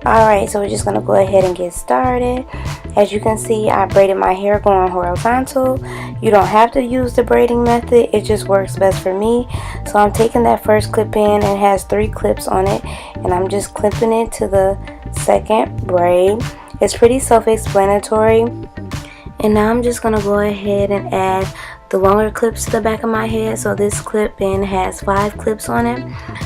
Alright, so we're just going to go ahead and get started. As you can see, I braided my hair going horizontal. You don't have to use the braiding method, it just works best for me. So I'm taking that first clip in, and it has 3 clips on it, and I'm just clipping it to the second braid. It's pretty self-explanatory. And now I'm just going to go ahead and add the longer clips to the back of my head. So this clip-in has 5 clips on it.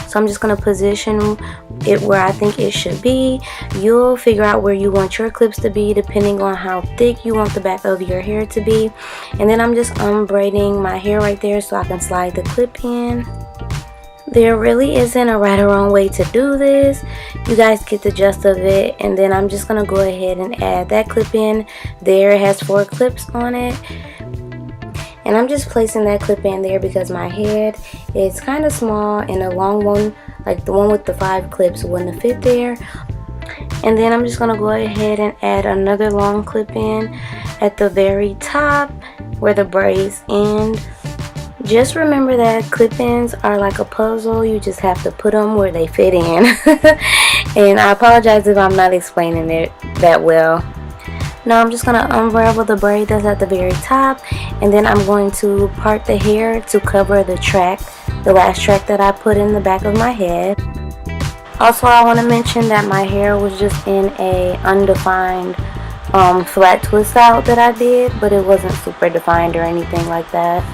So I'm just going to position it where I think it should be. You'll figure out where you want your clips to be depending on how thick you want the back of your hair to be. And then I'm just unbraiding my hair right there so I can slide the clip in. There really isn't a right or wrong way to do this. You guys get the gist of it. And then I'm just going to go ahead and add that clip in. There, it has 4 clips on it. And I'm just placing that clip in there because my head is kind of small and a long one, like the one with the 5 clips, wouldn't fit there. And then I'm just going to go ahead and add another long clip in at the very top where the braids end. Just remember that clip-ins are like a puzzle. You just have to put them where they fit in. And I apologize if I'm not explaining it that well. Now I'm just going to unravel the braid that's at the very top, and then I'm going to part the hair to cover the track, the last track that I put in the back of my head. Also, I want to mention that my hair was just in a undefined flat twist out that I did, but it wasn't super defined or anything like that.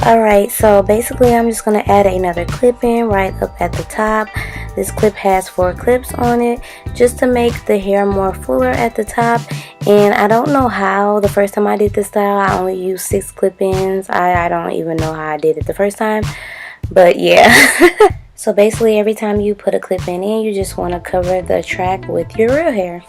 Alright, so basically I'm just going to add another clip in right up at the top. This clip has 4 clips on it just to make the hair more fuller at the top. And I don't know how. The first time I did this style, I only used 6 clip-ins. I don't even know how I did it the first time. But yeah. So basically every time you put a clip-in you just want to cover the track with your real hair.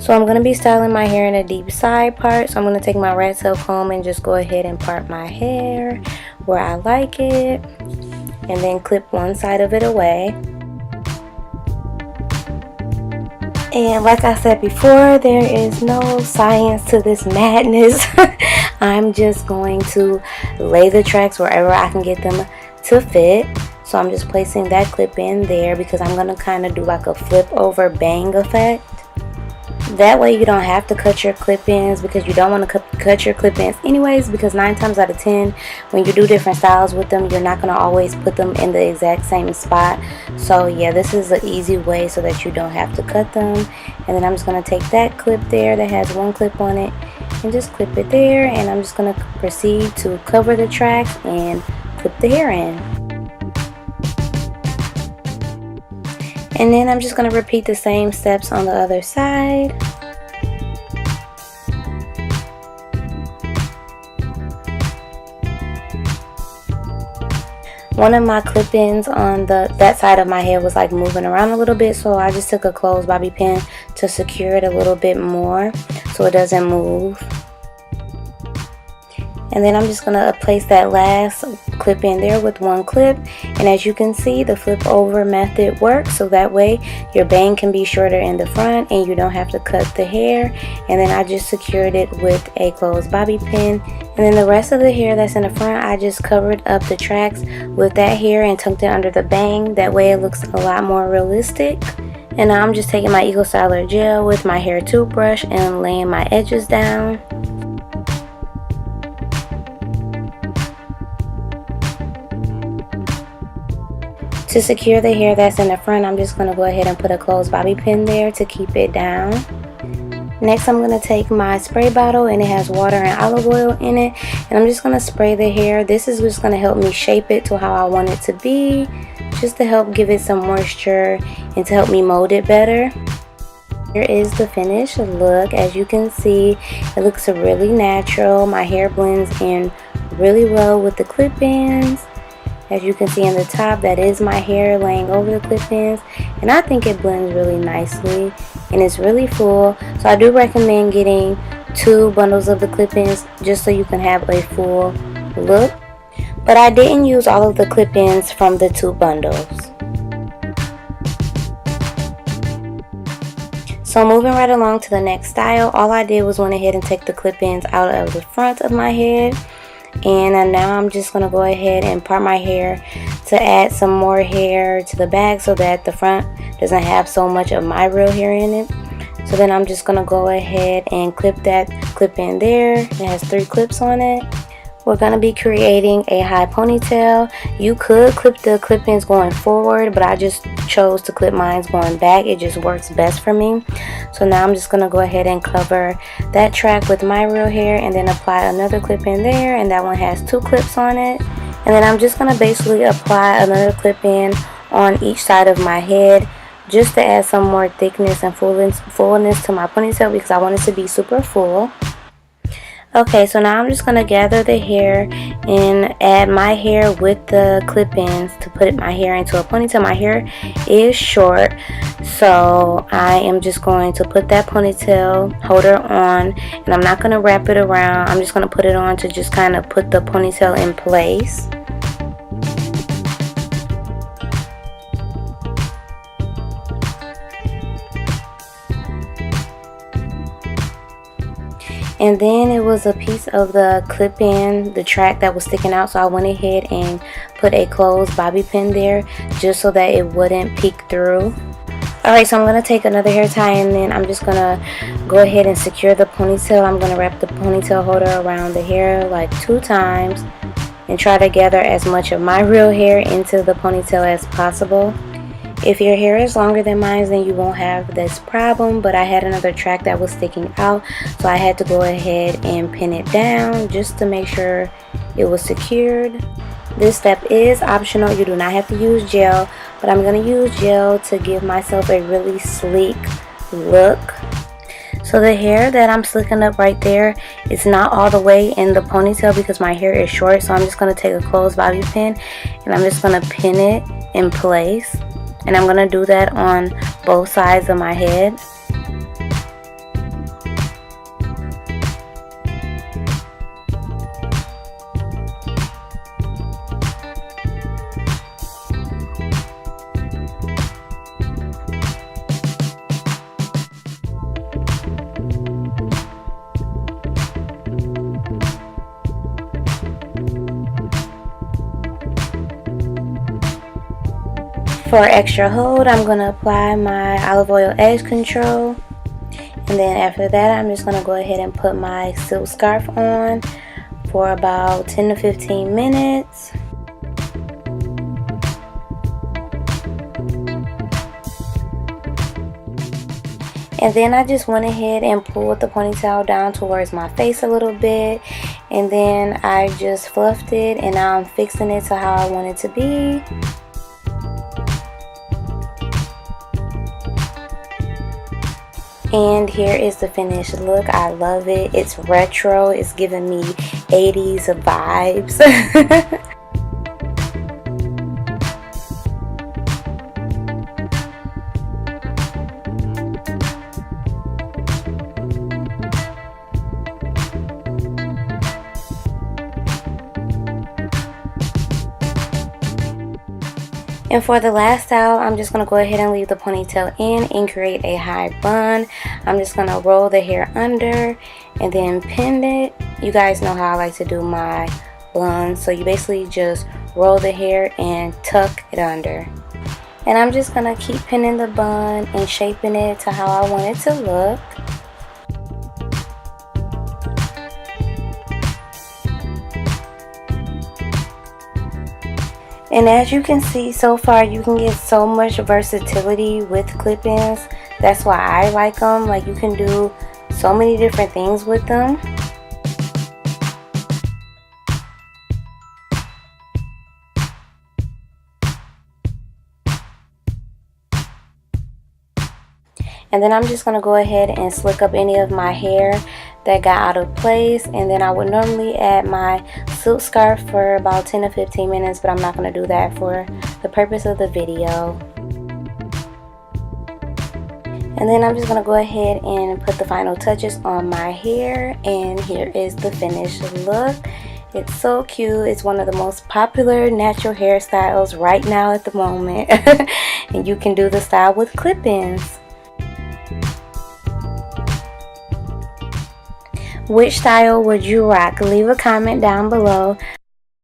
So I'm going to be styling my hair in a deep side part. So I'm going to take my rat tail comb and just go ahead and part my hair where I like it. And then clip one side of it away. And like I said before, there is no science to this madness. I'm just going to lay the tracks wherever I can get them to fit. So I'm just placing that clip in there because I'm going to kind of do like a flip over bang effect. That way you don't have to cut your clip-ins because you don't want to cut your clip-ins anyways, because 9 times out of 10 when you do different styles with them, you're not going to always put them in the exact same spot. So yeah, this is an easy way so that you don't have to cut them. And then I'm just going to take that clip there that has 1 clip on it and just clip it there, and I'm just going to proceed to cover the tracks and clip the hair in. And then I'm just going to repeat the same steps on the other side. One of my clip-ins on that side of my head was like moving around a little bit, so I just took a closed bobby pin to secure it a little bit more so it doesn't move. And then I'm just going to place that last clip in there with 1 clip. And as you can see, the flip over method works. So that way your bang can be shorter in the front and you don't have to cut the hair. And then I just secured it with a closed bobby pin. And then the rest of the hair that's in the front, I just covered up the tracks with that hair and tucked it under the bang. That way it looks a lot more realistic. And now I'm just taking my Eco Styler gel with my hair toothbrush and laying my edges down. To secure the hair that's in the front, I'm just going to go ahead and put a closed bobby pin there to keep it down. Next, I'm going to take my spray bottle, and it has water and olive oil in it, and I'm just going to spray the hair. This is just going to help me shape it to how I want it to be, just to help give it some moisture and to help me mold it better. Here is the finished look. As you can see, it looks really natural. My hair blends in really well with the clip-ins. As you can see in the top, that is my hair laying over the clip-ins, and I think it blends really nicely and it's really full. So I do recommend getting 2 bundles of the clip-ins just so you can have a full look. But I didn't use all of the clip-ins from the 2 bundles. So moving right along to the next style, all I did was went ahead and take the clip-ins out of the front of my head. And now I'm just going to go ahead and part my hair to add some more hair to the back so that the front doesn't have so much of my real hair in it. So then I'm just going to go ahead and clip that clip in there. It has 3 clips on it. We're going to be creating a high ponytail. You could clip the clip-ins going forward, but I just chose to clip mine going back. It just works best for me. So now I'm just going to go ahead and cover that track with my real hair and then apply another clip in there, and that one has 2 clips on it. And then I'm just going to basically apply another clip in on each side of my head just to add some more thickness and fullness to my ponytail because I want it to be super full. Okay, so now I'm just going to gather the hair and add my hair with the clip-ins to put my hair into a ponytail. My hair is short, so I am just going to put that ponytail holder on, and I'm not going to wrap it around. I'm just going to put it on to just kind of put the ponytail in place. And then it was a piece of the clip-in, the track that was sticking out, so I went ahead and put a closed bobby pin there just so that it wouldn't peek through. Alright, so I'm going to take another hair tie and then I'm just going to go ahead and secure the ponytail. I'm going to wrap the ponytail holder around the hair like 2 times and try to gather as much of my real hair into the ponytail as possible. If your hair is longer than mine, then you won't have this problem, but I had another track that was sticking out, so I had to go ahead and pin it down just to make sure it was secured. This step is optional. You do not have to use gel, but I'm going to use gel to give myself a really sleek look. So the hair that I'm slicking up right there, it's not all the way in the ponytail because my hair is short, so I'm just going to take a closed bobby pin and I'm just going to pin it in place. And I'm going to do that on both sides of my head. For extra hold, I'm going to apply my olive oil edge control, and then after that I'm just going to go ahead and put my silk scarf on for about 10 to 15 minutes. And then I just went ahead and pulled the ponytail down towards my face a little bit, and then I just fluffed it, and now I'm fixing it to how I want it to be. And here is the finished look. I love it. It's retro. It's giving me 80s vibes. And for the last style, I'm just going to go ahead and leave the ponytail in and create a high bun. I'm just going to roll the hair under and then pin it. You guys know how I like to do my buns. So you basically just roll the hair and tuck it under. And I'm just going to keep pinning the bun and shaping it to how I want it to look. And as you can see so far, you can get so much versatility with clip-ins. That's why I like them. Like, you can do so many different things with them. And then I'm just going to go ahead and slick up any of my hair that got out of place, and then I would normally add my silk scarf for about 10 to 15 minutes, but I'm not going to do that for the purpose of the video. And then I'm just going to go ahead and put the final touches on my hair, and here is the finished look. It's so cute. It's one of the most popular natural hairstyles right now at the moment. And you can do the style with clip-ins. Which style would you rock? Leave a comment down below.